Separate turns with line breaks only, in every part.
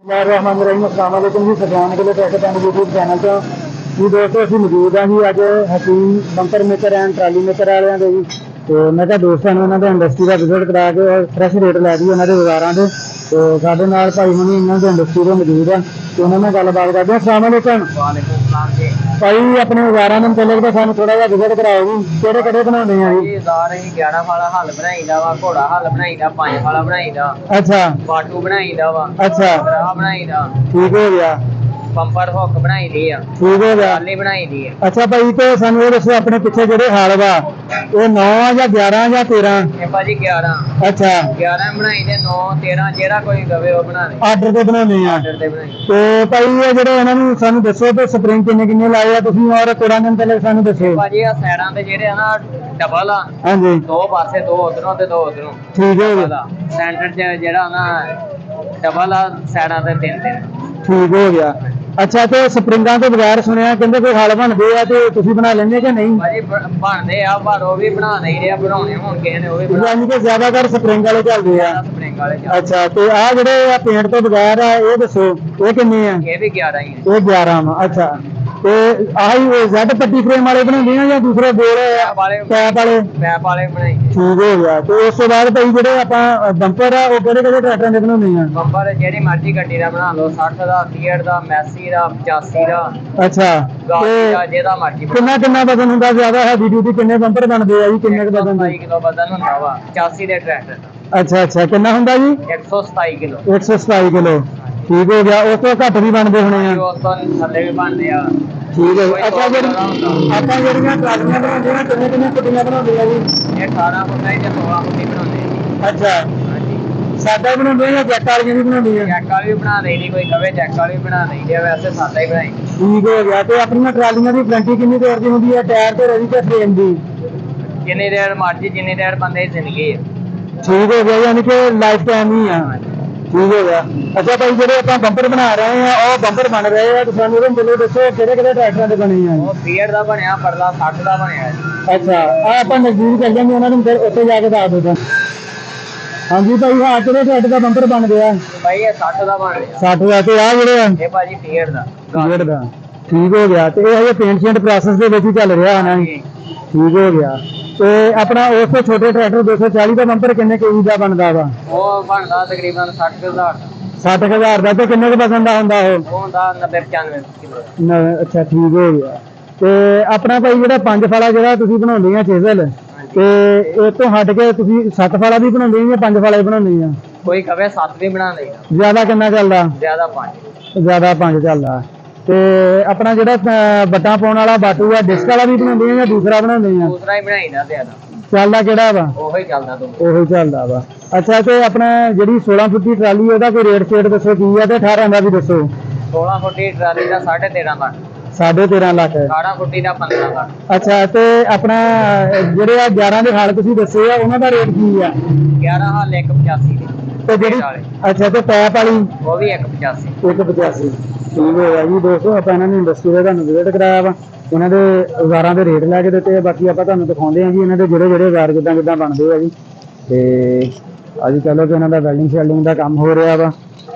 अस्सलामुअलैकुम जी। सजान के लिए ट्रैक्टर यूट्यूब चैनल तो जी दोस्तों असं मौजूद हाँ जी। अज Hakim bumper maker and trolley maker वाले जी। तो मैं क्या दोस्तों उन्होंने इंडस्ट्री का विजिट करा के और फ्रैश रेट लै दी उन्होंने बाजारों के। तो साढ़े नाल भाई हुणी इन्होंने इंडस्ट्री से मौजूद है। तो उन्होंने गलबात करते हैं। अस्सलामुअलैकुम भाई, अपने बाजारों में चले तो सानू थोड़ा जहा विजिट कराओ जी। केड़े केड़े बनाते हैं जी?
11 वाला हल बनाईदा वा, घोड़ा हल बनाईदा, 5 वाला बनाईदा,
अच्छा
बाटू बनाईदा वा,
अच्छा
ग्राह बनाईदा,
ठीक हो गया,
बंपर हुक बनाई दी आ,
ठीक हो गया।
ट्राली बनाई दी है।
अच्छा भाई, तो सानू ये दसो अपने पिछे जेडे हाल वा वो 9 या 11 या 13?
ये भाजी 11
अच्छा
11 बनाई दे, 9 13 जेड़ा कोई कवे वो बना दे।
आर्डर ते बनाने आ।
आर्डर ते बनाई
तो भाई ये जेडे इन्हां नू सानू दसो ते स्प्रिंग किन्ने किन्ने लाए आ तुसीं और थोड़ा दिन पहले सानू दसो
भाजी आ साइडां ते जेडे ना डबल आ।
हां जी,
दो पासे, दो उधरों ते दो उधरों।
ठीक है
डबल आ सेंटर च जेड़ा ना डबल आ, साइडां ते 3
ठीक हो गया। अच्छा, तो स्प्रिंगां तो बगैर सुनिया कहंदे कोई हल बनदे आ ते तुसीं बना लेंदे कि नहीं?
भाजी बनदे आ पर वो भी बना नहीं रहा, बनाने हुण किसी ने वो भी बना।
यानी कि ज्यादातर स्प्रिंग वाले चलदे आ।
स्प्रिंग वाले
अच्छा, तो आ जेडे पेंट तो बगैर आ ये दसो ये किन्ने आ?
ये भी 11 ही है।
ये 11 वा। अच्छा, तो आही जेड पट्टी फ्रेम वाले बनाते हैं या दूसरे गोल
पैप वाले बनाई।
ठीक हो गया। तो उस तो बाद भाई जेडे आपां बंपर आ वो केड़े केड़े ट्रैक्टरां दे बनाउने आ?
बंपर जेडी मर्जी गड्डी दा बना लो, 60 दा, 63 दा, 82 दा, 85 दा।
अच्छा,
गाड़ी दा जेदा मर्जी
किन्ना किन्ना वजन हुंदा? ज्यादा हैवी ड्यूटी किन्ने बंपर बनदे आ जी? किन्ने क वजन दे?
127 किलो वजन हुंदा वा 85 दे ट्रैक्टर दा।
अच्छा अच्छा, किन्ना हुंदा जी?
127 किलो।
127 किलो, ठीक हो गया। उस तो घट भी बनदे होने आ?
उस तो थल्ले भी बनदे आ।
ठीक है। अच्छा, ਆਪਾਂ ਜਿਹੜੀਆਂ ਟਰਾਲੀਆਂ ਬਣਾਉਂਦੇ ਆ ਕਿੰਨੇ ਕਿੰਨੇ ਫੁੱਟੀਆਂ ਬਣਾਉਂਦੇ ਆ ਜੀ?
ਇਹ 18 ਫੁੱਟਾਂ ਤੇ 16 ਫੁੱਟੀ ਬਣਾਉਂਦੇ ਆ।
ਅੱਛਾ,
ਹਾਂਜੀ,
ਸਾਦਾ ਹੀ ਬਣਾਉਂਦੇ ਆ ਜਾਂ ਜੈਕ ਵਾਲੀਆਂ ਵੀ ਬਣਾਉਂਦੇ ਆ?
ਚੈੱਕ ਵਾਲੀ ਵੀ ਬਣਾ ਦੇਣੀ, ਕੋਈ ਕਵੇ ਚੈੱਕ ਵਾਲੀ ਵੀ ਬਣਾ ਦੇਣੀ ਆ, ਵੈਸੇ ਸਾਦਾ ਹੀ ਬਣਾਈ।
ਠੀਕ ਹੋ ਗਿਆ। ਤੇ ਆਪਣੀਆਂ ਟਰਾਲੀਆਂ ਦੀ ਗਾਰੰਟੀ ਕਿੰਨੀ ਦੇਰ ਦੀ ਹੁੰਦੀ ਹੈ? ਟਾਇਰ ਤੇ ਰਵੀ ਤੇ ਫਰੇਮ ਦੀ?
ਜਿੰਨੀ ਦੇਰ ਮਰਜੀ, ਜਿੰਨੀ ਦੇਰ ਬੰਦੇ ਦੀ ਜ਼ਿੰਦਗੀ ਆ।
ਠੀਕ ਹੋ ਗਿਆ, ਯਾਨੀ ਕਿ ਲਾਈਫ ਟਾਈਮ ਹੀ ਆ। ठीक हो गया। अच्छा भाई, जो आप बंपर बना रहे हैं और बंपर बन रहे हैं तो सानू बोलो दसो किहड़े किहड़े ट्रैक्टरां दे बने हैं?
वो फीएट दा बनया, परला 60 दा बनया।
अच्छा, आप नजदीक चल जाएंगे उन्होंने फिर उत्थे जाके दस दो। हाँ जी भाई, हाँ किहड़े ट्रैक्टर का बंपर बन गया?
भाई ये 60 दा बन गया।
60 का। तो आ जेड़े है
ये भाजी फीएट दा
का। ठीक हो गया। तो ये पेंट शेंट प्रोसेस के विच चल रहा है ना? ठीक हो गया। तो अपना उस तो छोटे ट्रैक्टर 240 का बंपर किन्ने केजी का बनता वा?
वो बनदा तकरीबन 60,000 दा।
60,000 का। तो किन्ने वजन का हुंदा
वो हुंदा 90-95 किलो।
अच्छा, ठीक हो गया। ਤੇ ਆਪਣਾ ਭਾਈ ਜਿਹੜਾ 5 ਫਾਲਾ ਜਿਹੜਾ ਤੁਸੀਂ ਬਣਾਉਂਦੇ ਆ ਚੇਜ਼ਲ, ਤੇ ਇਹ ਤੋਂ ਹਟ ਕੇ ਤੁਸੀਂ 7 ਫਾਲਾ ਵੀ ਬਣਾਉਂਦੇ ਆ ਜਾਂ 5 ਫਾਲਾ ਹੀ ਬਣਾਉਂਦੇ ਆ?
ਕੋਈ ਕਵੇ 7 ਵੀ ਬਣਾ ਲਈਦਾ।
ਜ਼ਿਆਦਾ ਕਿੰਨਾ ਚੱਲਦਾ?
ਜ਼ਿਆਦਾ 5।
ਜ਼ਿਆਦਾ 5 ਚੱਲਦਾ। ਤੇ ਆਪਣਾ ਜਿਹੜਾ ਬੱਟਾਂ ਪਾਉਣ ਵਾਲਾ ਬਾਟੂ ਆ ਡਿਸਕ ਵਾਲਾ ਵੀ ਬਣਾਉਂਦੇ ਆ ਜਾਂ ਦੂਸਰਾ ਬਣਾਉਂਦੇ ਆ?
ਦੂਸਰਾ ਹੀ ਬਣਾਈਦਾ ਜ਼ਿਆਦਾ।
ਚੱਲਦਾ ਕਿਹੜਾ ਵਾ?
ਉਹੀ ਚੱਲਦਾ ਤੂੰ।
ਉਹੀ ਚੱਲਦਾ ਵਾ। ਅੱਛਾ, ਤੇ ਆਪਣਾ ਜਿਹੜੀ 16 ਫੁੱਟੀ ਟਰਾਲੀ ਉਹਦਾ ਕੋਈ ਰੇਟ ਸ਼ੇਟ ਦੱਸੋ ਕੀ ਆ, ਤੇ 18 ਦਾ ਵੀ ਦੱਸੋ।
16 ਫੁੱਟੀ ਟਰਾਲੀ ਦਾ 13.5 ਲੱਖ।
13.5 ਲੱਖ।
18 ਫੁੱਟੀ ਦਾ 15 ਲੱਖ।
ਅੱਛਾ, ਤੇ ਆਪਣਾ ਜਿਹੜੇ ਆ 11 ਦੇ ਹਾਲ ਤੁਸੀਂ ਦੱਸੇ ਆ ਉਹਨਾਂ ਦਾ ਰੇਟ ਕੀ ਆ?
11 ਹਾਲ 185 ਦੀ।
ਤੇ ਜਿਹੜੀ ਅੱਛਾ, ਤੇ ਪੈਪ ਵਾਲੀ
ਉਹ ਵੀ 185।
185। ਠੀਕ ਹੋ ਗਿਆ ਜੀ ਦੋਸਤੋ। ਆਪਾਂ ਇਹਨਾਂ ਨੂੰ ਇੰਡਸਟਰੀ ਦਾ ਤੁਹਾਨੂੰ ਵਿਜ਼ਿਟ ਕਰਾਇਆ ਵਾ, ਇਹਨਾਂ ਦੇ ਔਜ਼ਾਰਾਂ ਦੇ ਰੇਟ ਲੈ ਕੇ ਦਿੱਤੇ ਆ। ਬਾਕੀ ਆਪਾਂ ਤੁਹਾਨੂੰ ਦਿਖਾਉਂਦੇ ਆ ਜੀ ਇਹਨਾਂ ਦੇ ਜਿਹੜੇ ਜਿਹੜੇ ਔਜ਼ਾਰ ਕਿੱਦਾਂ ਕਿੱਦਾਂ ਬਣਦੇ ਆ ਜੀ। ਤੇ ਅੱਜ ਕੱਲ੍ਹ ਇਹਨਾਂ ਦਾ ਵੈਲਡਿੰਗ ਸ਼ੈਲਡਿੰਗ ਦਾ ਕੰਮ ਹੋ ਰਿਹਾ ਵਾ।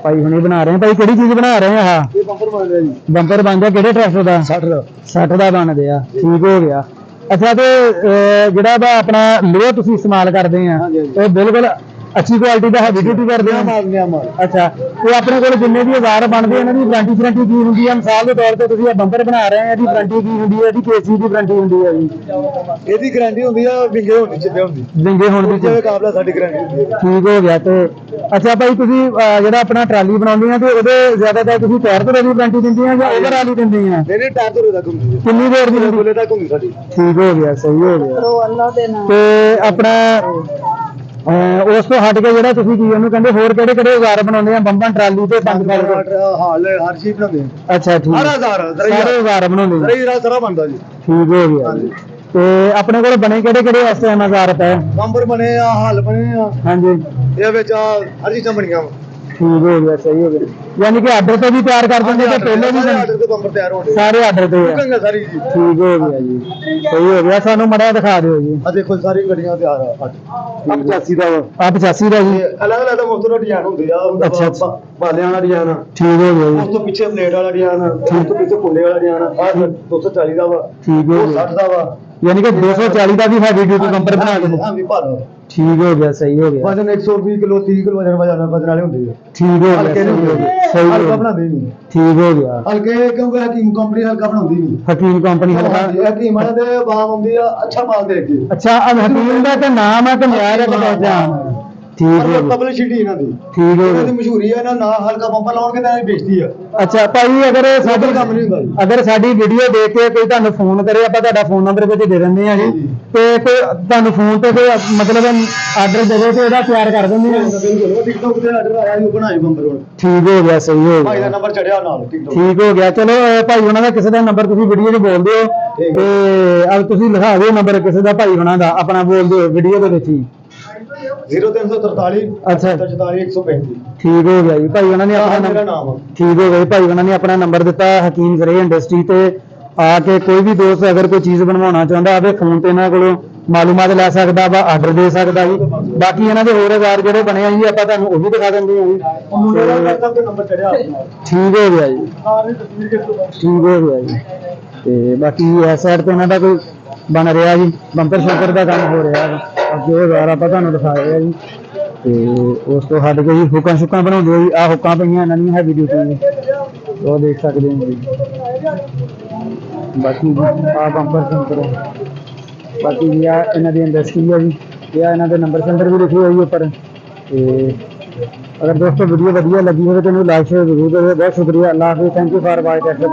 ਭਾਈ ਹੁਣੇ ਬਣਾ ਰਹੇ ਆ। ਭਾਈ ਕਿਹੜੀ ਚੀਜ਼ ਬਣਾ ਰਹੇ ਆ? ਆਹ ਇਹ ਬੰਪਰ ਬਣ ਰਿਹਾ ਜੀ। ਬੰਪਰ ਬਣ ਗਿਆ ਕਿਹੜੇ ਟਰੈਕਟਰ ਦਾ? 60 ਦਾ ਬਣਦੇ ਆ। ਠੀਕ ਹੋ ਗਿਆ। ਅੱਛਾ, ਤੇ ਜਿਹੜਾ ਵਾ ਆਪਣਾ ਲੋਹਾ ਤੁਸੀਂ ਇਸਤੇਮਾਲ ਕਰਦੇ ਆ ਉਹ ਬਿਲਕੁਲ अच्छी क्वालिटी का हैवी ड्यूटी करते हैं? अच्छा, तो अपने को जिन्ने भी औजार बनते हैं इन्होंने गारंटी शरंटी की होंगी है? मिसाल के तौर पर तुम बंपर बना रहे हैं, गारंटी की होंगी है? केसी की गारंटी होंगी है जी?
ਇਹਦੀ ਗਾਰੰਟੀ ਹੁੰਦੀ ਆ ਵਿੰਗੇ ਹੋਣ ਦੀ, ਚਿੱਟੇ ਹੁੰਦੀ
ਵਿੰਗੇ ਹੋਣ ਦੀ
ਮੁਕਾਬਲਾ ਸਾਡੀ ਗਾਰੰਟੀ ਹੁੰਦੀ ਹੈ।
ਠੀਕ ਹੋ ਗਿਆ। ਤੇ ਅੱਛਾ ਭਾਈ, ਤੁਸੀਂ ਜਿਹੜਾ ਆਪਣਾ ਟਰਾਲੀ ਬਣਾਉਂਦੇ ਆ ਤੇ ਉਹਦੇ ਜ਼ਿਆਦਾਤਰ ਤੁਸੀਂ ਟਾਇਰ ਤੋਂ ਵੀ ਗਾਰੰਟੀ ਦਿੰਦੇ ਆ ਜਾਂ ਓਵਰਆਲ ਹੀ ਦਿੰਦੇ ਆ?
ਨਹੀਂ ਟਾਇਰ ਤੋਂ ਤੱਕ ਹੁੰਦੀ ਹੈ।
ਕਿੰਨੀ ਦੇਰ ਦੀ?
ਬੋਲੇ ਤੱਕ ਹੁੰਦੀ ਸਾਡੀ।
ਠੀਕ ਹੋ ਗਿਆ, ਸਹੀ ਹੋ ਗਿਆ। ਤੇ ਆਪਣਾ ਉਸ ਤੋਂ ਹਟ ਕੇ ਜਿਹੜਾ ਤੁਸੀਂ ਕੀ ਉਹਨੂੰ ਕਹਿੰਦੇ ਹੋਰ ਕਿਹੜੇ ਕਿਹੜੇ ਔਜ਼ਾਰ ਬਣਾਉਂਦੇ ਆ? ਬੰਬਾਂ, ਟਰਾਲੀ ਤੇ ਪੰਜ
ਹਾਲ ਹਰ ਚੀਜ਼ ਬਣਾਉਂਦੇ ਆ।
ਅੱਛਾ, ਠੀਕ।
ਹਰ ਹਜ਼ਾਰ
ਸਾਰੇ ਔਜ਼ਾਰ ਬਣਾਉਂਦੇ ਆ।
ਦਰਾਈ ਸਾਰਾ ਬਣਦਾ ਜੀ।
ਠੀਕ ਹੋ ਗਿਆ। ਤੇ ਆਪਣੇ ਕੋਲ ਬਣੇ ਕਿਹੜੇ ਕਿਹੜੇ ਇਸ ਟਾਈਮ ਔਜ਼ਾਰ ਪਏ?
ਬੰਬਰ ਬਣੇ ਆ, ਹਲ ਬਣੇ ਆ।
ਹਾਂਜੀ,
ਇਹ ਵਿੱਚ ਹਰ ਚੀਜ਼ਾਂ ਬਣੀਆਂ ਵਾ।
ਠੀਕ ਹੋ ਗਿਆ, ਸਹੀ ਹੋ ਗਿਆ। ਯਾਨੀ ਕਿ ਆਰਡਰ ਤੇ ਵੀ ਤਿਆਰ ਕਰ ਦਿੰਦੇ ਤੇ ਪਹਿਲੇ ਵੀ
ਆਰਡਰ ਤੇ ਬੰਪਰ ਤਿਆਰ ਹੋਣੇ
ਸਾਰੇ ਆਰਡਰ ਤੇ ਆ।
ਬੁਕਿੰਗ ਹੈ ਸਾਰੀ ਜੀ।
ਠੀਕ ਹੋ ਗਿਆ ਜੀ, ਸਹੀ ਹੋ ਗਿਆ। ਸਾਨੂੰ ਮੜਾ ਦਿਖਾ ਦਿਓ ਜੀ।
ਆ ਦੇਖੋ ਸਾਰੀ ਗੱਡੀਆਂ ਤਿਆਰ ਆ 85 ਦਾ ਵਾ।
ਆ 85 ਦਾ ਜੀ।
ਅਲੱਗ ਅਲੱਗ ਮੁਖਤਲਿਫ ਡਿਜ਼ਾਈਨ ਹੁੰਦੇ ਆ।
ਅੱਛਾ, ਅੱਛਾ।
ਬਾਲਿਆਂ ਵਾਲਾ ਡਿਜ਼ਾਈਨ,
ਠੀਕ ਹੋ ਗਿਆ
ਉਸ
ਜੀ,
ਤੋਂ ਪਿੱਛੇ ਪਲੇਟ ਵਾਲਾ ਡਿਜ਼ਾਈਨ, ਉਸ ਤੋਂ ਪਿੱਛੇ ਕੁੰਡੇ ਵਾਲਾ ਡਿਜ਼ਾਈਨ। ਆ 240 ਦਾ ਵਾ,
ਠੀਕ ਹੋ
ਉਹ
ਗਿਆ।
60 ਦਾ ਵਾ।
ਯਾਨੀ ਕਿ 240 ਦਾ ਵੀ ਹੈਵੀ ਡਿਊਟੀ ਬੰਪਰ ਬਣਾ ਕੇ
ਹਾਂ ਵੀ ਭਾਰਾ।
ਠੀਕ ਹੋ ਗਿਆ, ਸਹੀ ਹੋ ਗਿਆ।
ਵਜਨ 120 ਕਿਲੋ 30 ਕਿਲੋ ਵਜਨ ਵਾਲੇ ਹੁੰਦੇ ਆ।
ਠੀਕ ਹੋ ਗਿਆ,
ਹਲਕੇ
ਸਹੀ
ਨਹੀਂ
ਹੋ
ਹੁੰਦੇ,
ਗਿਆ, ਸਹੀ ਹੋ
ਹਲਕਾ
ਗਿਆ।
ਬਣਾਉਂਦੇ ਨਹੀਂ।
ਠੀਕ ਹੋ ਗਿਆ।
ਹਲਕੇ ਕਿਉਂਕਿ ਹਕੀਮ ਕੰਪਨੀ ਹਲਕਾ ਬਣਾਉਂਦੀ ਨਹੀਂ।
ਹਕੀਮ ਕੰਪਨੀ ਹਲਕਾ।
ਹਕੀਮ ਵਾਲੇ ਦੇ ਬਾਮ ਹੁੰਦੀ ਆ ਅੱਛਾ ਮਾਲ ਦੇ ਕੇ।
ਅੱਛਾ, ਹਕੀਮ ਦਾ ਤਾਂ ਨਾਮ ਹੈ ਕਿ ਮਿਆਰ ਹੈ ਕਿ ਪਹਿਚਾਣ? ਠੀਕ ਹੋ ਗਿਆ,
ਪਬਲਿਸਿਟੀ ਇਹਨਾਂ ਦੀ,
ਠੀਕ ਹੋ
ਇਹਨਾਂ ਦੀ
ਗਿਆ।
ਮਸ਼ਹੂਰੀ ਹੈ। ਇਹਨਾਂ ਨਾ ਹਲਕਾ ਬੰਪਰ ਲਾਉਣਗੇ ਤਾਂ ਇਹ ਬੇਇੱਜ਼ਤੀ ਆ।
ਅੱਛਾ ਭਾਈ, ਅਗਰ ਸਾਡੀ
ਕੰਮ ਨਹੀਂ ਹੁੰਦਾ ਜੀ।
ਅਗਰ ਸਾਡੀ ਵੀਡੀਓ ਦੇਖ ਕੇ ਕੋਈ ਤੁਹਾਨੂੰ ਫੋਨ ਕਰੇ, ਆਪਾਂ ਤੁਹਾਡਾ ਫੋਨ ਨੰਬਰ ਵਿੱਚ ਦੇ ਦਿੰਦੇ ਹਾਂ ਜੀ, ਤੇ ਕੋਈ ਤੁਹਾਨੂੰ ਫੋਨ ਤੇ ਕੋਈ ਮਤਲਬ ਆਰਡਰ ਦੇਵੇ ਤੇ ਉਹਦਾ ਤਿਆਰ ਕਰ ਦਿੰਦੇ ਹਾਂ।
ਬਿਲਕੁਲ ਉਹ ਟਿਕਟੌਕ ਤੇ ਆਰਡਰ ਆਇਆ ਸੀ, ਉਹ ਬਣਾਏ ਬੰਪਰ ਹੁਣ।
ਠੀਕ ਹੋ ਗਿਆ, ਸਹੀ ਹੋ
ਭਾਈ ਦਾ
ਗਿਆ,
ਨੰਬਰ ਚੜਿਆ ਨਾਲ ਟਿਕਟੌਕ।
ਠੀਕ ਹੋ ਗਿਆ। ਚਲੋ ਭਾਈ ਉਹਨਾਂ ਦਾ ਕਿਸੇ ਦਾ ਨੰਬਰ ਤੁਸੀਂ ਵੀਡੀਓ 'ਚ ਬੋਲ ਦਿਓ,
ਠੀਕ
ਤੇ ਅਬ ਤੁਸੀਂ ਲਿਖਾ ਦਿਓ ਨੰਬਰ ਕਿਸੇ ਦਾ ਭਾਈ ਉਹਨਾਂ ਦਾ, ਆਪਣਾ ਬੋਲ ਦਿਓ ਵੀਡੀਓ ਦੇ ਵਿੱਚ ਹੀ।
0343
ਅੱਛਾ।
44 135।
ਠੀਕ ਹੋ ਗਿਆ ਜੀ। ਭਾਈ ਉਹਨਾਂ ਨੇ ਆਪਣਾ
ਮੇਰਾ
ਨੰਬਰ,
ਨਾਮ ਆ।
ਠੀਕ ਹੋ ਗਿਆ ਜੀ। ਭਾਈ ਉਹਨਾਂ ਨੇ ਆਪਣਾ ਨੰਬਰ ਦਿੱਤਾ, ਹਕੀਮ ਗਰੇ ਇੰਡਸਟਰੀ ਤੇ ਆ ਕੇ ਕੋਈ ਵੀ ਦੋਸਤ ਅਗਰ ਕੋਈ ਚੀਜ਼ ਬਣਵਾਉਣਾ ਚਾਹੁੰਦਾ ਆਵੇ ਫੋਨ ਤੇ ਇਹਨਾਂ ਕੋਲੋਂ ਮਾਲੂਮਾਤ ਲੈ ਸਕਦਾ ਵਾ, ਆਰਡਰ ਦੇ ਸਕਦਾ ਜੀ। ਬਾਕੀ ਇਹਨਾਂ ਦੇ ਹੋਰ ਵਾਰ ਜਿਹੜੇ ਬਣੇ ਆ ਜੀ, ਆਪਾਂ ਤੁਹਾਨੂੰ ਉਹ ਵੀ ਦਿਖਾ ਦਿੰਦੇ ਹਾਂ ਜੀ।
ਉਹ ਮੁੰਡੇ ਦਾ WhatsApp ਤੇ ਨੰਬਰ ਚੜਿਆ ਆਪਣਾ।
ਠੀਕ ਹੋ ਗਿਆ ਜੀ,
ਸਾਰੀ ਤਸਵੀਰ ਕਿਸ ਤੋਂ
ਠੀਕ ਹੋ ਗਿਆ ਜੀ। ਤੇ ਬਾਕੀ ਇਸ ਸਾਈਡ ਤੇ ਇਹਨਾਂ ਦਾ ਕੋਈ ਬਣ ਰਿਹਾ ਜੀ, ਬੰਪਰ ਸ਼ੰਕਰ ਦਾ ਕੰਮ ਹੋ ਰਿਹਾ ਹੈ। ਅੱਗੇ ਉਹ ਵਾਰ ਆਪਾਂ ਤੁਹਾਨੂੰ ਦਿਖਾ ਰਹੇ ਆ ਜੀ। ਤੇ ਉਸ ਤੋਂ ਹੱਟ ਕੇ ਜੀ ਹੁੱਕਾਂ ਸ਼ੁੱਕਾਂ ਬਣਾਉਂਦੇ ਆ ਜੀ। ਆਹ ਹੁੱਕਾਂ ਪਈਆਂ ਇਹਨਾਂ ਦੀਆਂ ਹੈਵੀ ਡਿਊਟੀ ਦੀਆਂ, ਉਹ ਦੇਖ ਸਕਦੇ ਹੋ ਜੀ। ਬਾਕੀ ਆ ਬੰਪਰ ਸ਼ੰਕਰ ਹੈ। ਬਾਕੀ ਜੀ ਆ ਇਹਨਾਂ ਦੀ ਇੰਡਸਟਰੀ ਹੈ ਜੀ। ਇਹ ਆ ਇਹਨਾਂ ਦੇ ਨੰਬਰ ਸੈਂਟਰ ਵੀ ਲਿਖੇ ਹੋਏ ਜੀ ਉੱਪਰ। ਤੇ ਅਗਰ ਦੋਸਤੋ ਵੀਡੀਓ ਵਧੀਆ ਲੱਗੀ ਹੋਵੇ ਤਾਂ ਇਹਨੂੰ ਲਾਈਕ ਸ਼ੇਅਰ ਜ਼ਰੂਰ ਕਰਿਓ। ਬਹੁਤ ਸ਼ੁਕਰੀਆ। ਅੱਲਾਹ ਹਾਫਿਜ਼। Thank you for watching.